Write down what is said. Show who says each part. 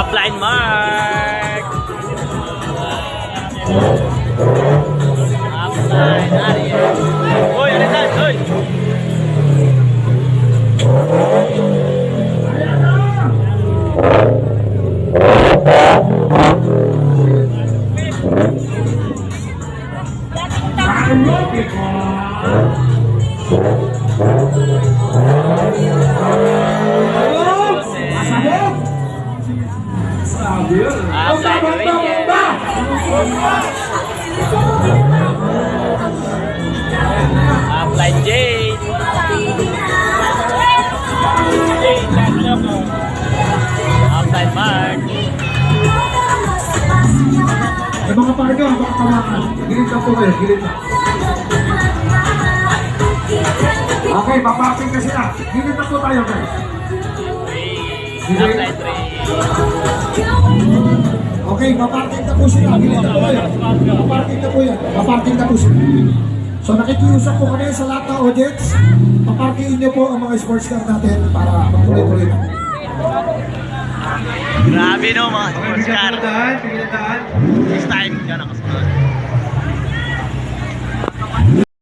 Speaker 1: Upline Mark. Upline Ariel. Uy, ano yan? Uy! Upline Ariel. Upline Jade. Upline Mark.
Speaker 2: Ay mga parga, baka tawakan. Gilid na po kayo, gilid na. Okay, papaking kasi na. Gilid na po tayo, guys.
Speaker 1: Upline 3.
Speaker 2: Okay, paparking na po sila. Gilid na po kayo. Paparking na po yan. Paparking na po sila. So nakikiusap po kami sa lahat ng audience. Paparkingin niyo po ang mga sports car natin para magtuloy-tuloy na.
Speaker 1: Grabe no mga sports car.
Speaker 2: Sige na daan.
Speaker 1: Next time, yan ang kasunod.